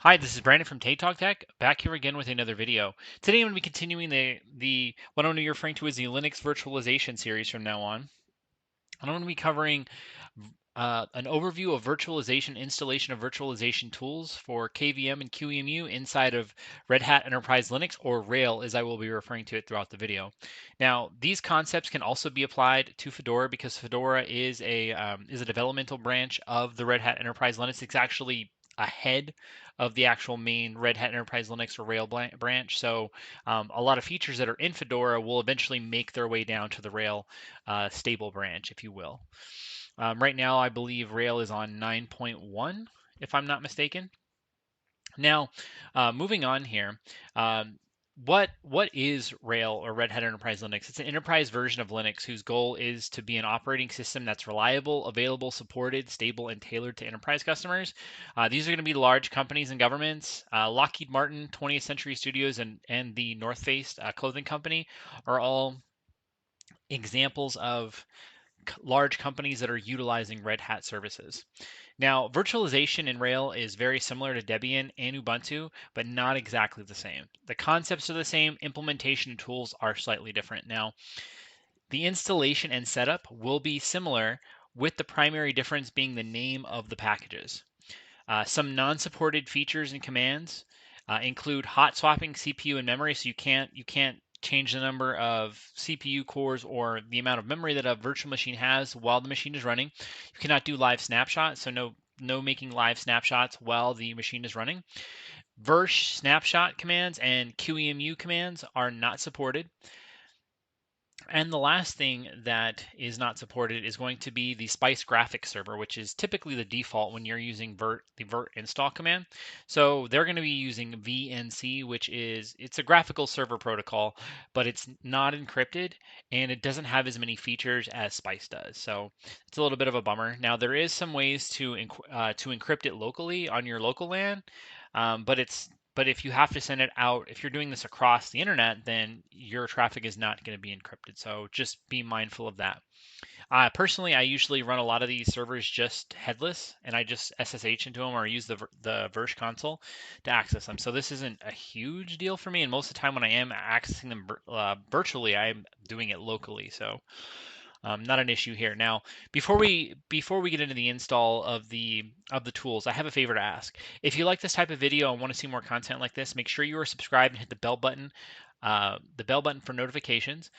Hi, this is Brandon from Talk Tech, back here again with another video. Today I'm going to be continuing the what I'm going to be referring to as the Linux virtualization series from now on. And I'm going to be covering an overview of virtualization, installation of virtualization tools for KVM and QEMU inside of Red Hat Enterprise Linux, or RHEL as I will be referring to it throughout the video. Now, these concepts can also be applied to Fedora because Fedora is a developmental branch of the Red Hat Enterprise Linux. It's actually ahead of the actual main Red Hat Enterprise Linux or RHEL branch. So a lot of features that are in Fedora will eventually make their way down to the RHEL stable branch, if you will. Right now, I believe RHEL is on 9.1, if I'm not mistaken. Now, moving on here, what is RHEL or Red Hat Enterprise Linux? It's an enterprise version of Linux whose goal is to be an operating system that's reliable, available, supported, stable, and tailored to enterprise customers. These are going to be large companies and governments. Lockheed Martin, 20th Century Studios, and the North Face clothing company are all examples of large companies that are utilizing Red Hat services. Now, virtualization in RHEL is very similar to Debian and Ubuntu, but not exactly the same. The concepts are the same, implementation tools are slightly different. Now, the installation and setup will be similar, with the primary difference being the name of the packages. Some non-supported features and commands include hot swapping CPU and memory, so you can't change the number of CPU cores or the amount of memory that a virtual machine has while the machine is running. You cannot do live snapshots, so no making live snapshots while the machine is running. Virsh snapshot commands and QEMU commands are not supported. And the last thing that is not supported is going to be the Spice graphics server, which is typically the default when you're using the virt install command. So they're going to be using VNC, it's a graphical server protocol, but it's not encrypted and it doesn't have as many features as Spice does. So it's a little bit of a bummer. Now there is some ways to encrypt it locally on your local LAN, but if you have to send it out, if you're doing this across the internet, then your traffic is not going to be encrypted. So just be mindful of that. Personally, I usually run a lot of these servers just headless, and I just SSH into them or use the Virsh console to access them. So this isn't a huge deal for me, and most of the time when I am accessing them virtually, I'm doing it locally. So not an issue here. Now, before we get into the install of the tools, I have a favor to ask. If you like this type of video and want to see more content like this, make sure you are subscribed and hit the bell button for notifications.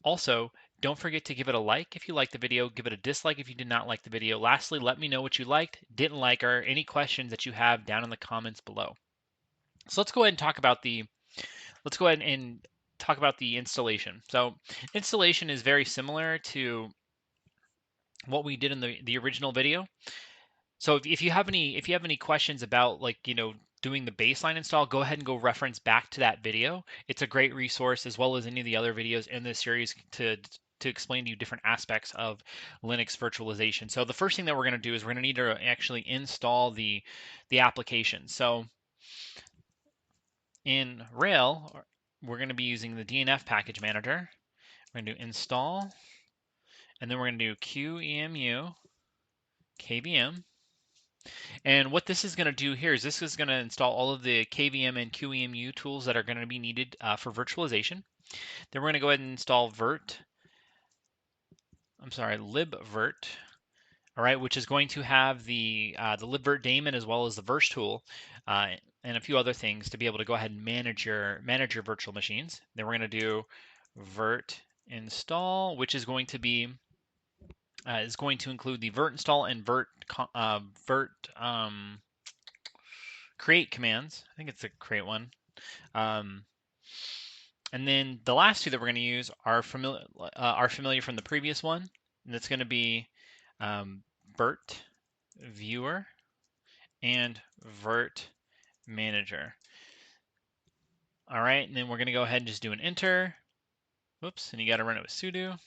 Also, don't forget to give it a like if you like the video, give it a dislike if you did not like the video. Lastly, let me know what you liked, didn't like, or any questions that you have down in the comments below. So let's go ahead and talk about the installation. So installation is very similar to what we did in the original video. So if you have any questions about, like, doing the baseline install, go ahead and go reference back to that video. It's a great resource, as well as any of the other videos in this series to explain to you different aspects of Linux virtualization. So the first thing that we're going to do is we're going to need to actually install the application. So in RHEL, we're going to be using the DNF package manager. We're going to do install, and then we're going to do QEMU KVM. And what this is going to do here is this is going to install all of the KVM and QEMU tools that are going to be needed for virtualization. Then we're going to go ahead and install libvirt, all right, which is going to have the libvirt daemon as well as the Virsh tool and a few other things to be able to go ahead and manage your virtual machines. Then we're going to do virt install, which is going to include the virt install and virt create commands. I think it's a create one. And then the last two that we're going to use are familiar from the previous one, and it's going to be virt viewer and virt manager. All right, and then we're going to go ahead and just do an enter. Whoops, and you got to run it with sudo.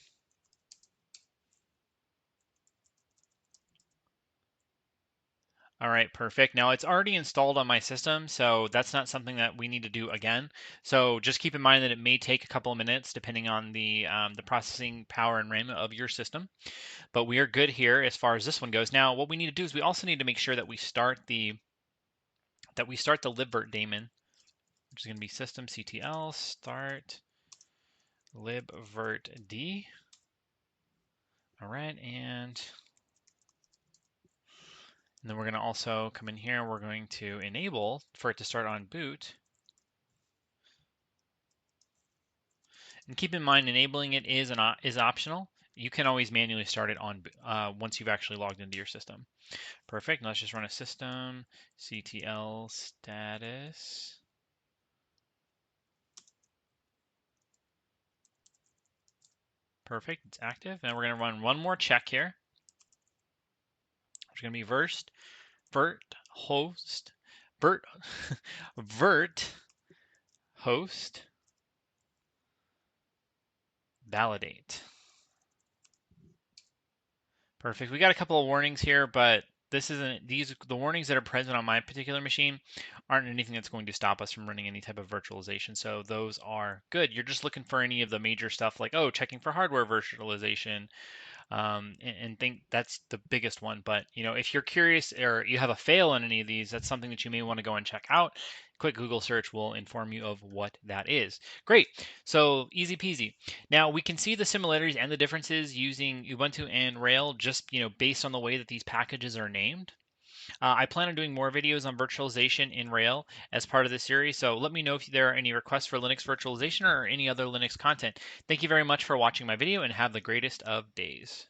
All right, perfect. Now it's already installed on my system, so that's not something that we need to do again. So just keep in mind that it may take a couple of minutes depending on the processing power and RAM of your system. But we are good here as far as this one goes. Now, what we need to do is we also need to make sure that we start the that we start the libvirt daemon, which is going to be systemctl start libvirtd. All right, and then we're going to also come in here and we're going to enable for it to start on boot. And keep in mind, enabling it is optional. You can always manually start it on once you've actually logged into your system. Perfect. Now let's just run a systemctl status. Perfect. It's active. Now we're going to run one more check here. It's going to be virt host validate. Perfect. We got a couple of warnings here, but the warnings that are present on my particular machine aren't anything that's going to stop us from running any type of virtualization. So those are good. You're just looking for any of the major stuff like, oh, checking for hardware virtualization, and think that's the biggest one. But if you're curious or you have a fail on any of these, that's something that you may want to go and check out. Quick Google search will inform you of what that is. Great. So easy peasy. Now we can see the similarities and the differences using Ubuntu and RHEL just based on the way that these packages are named. I plan on doing more videos on virtualization in RHEL as part of this series, so let me know if there are any requests for Linux virtualization or any other Linux content. Thank you very much for watching my video and have the greatest of days.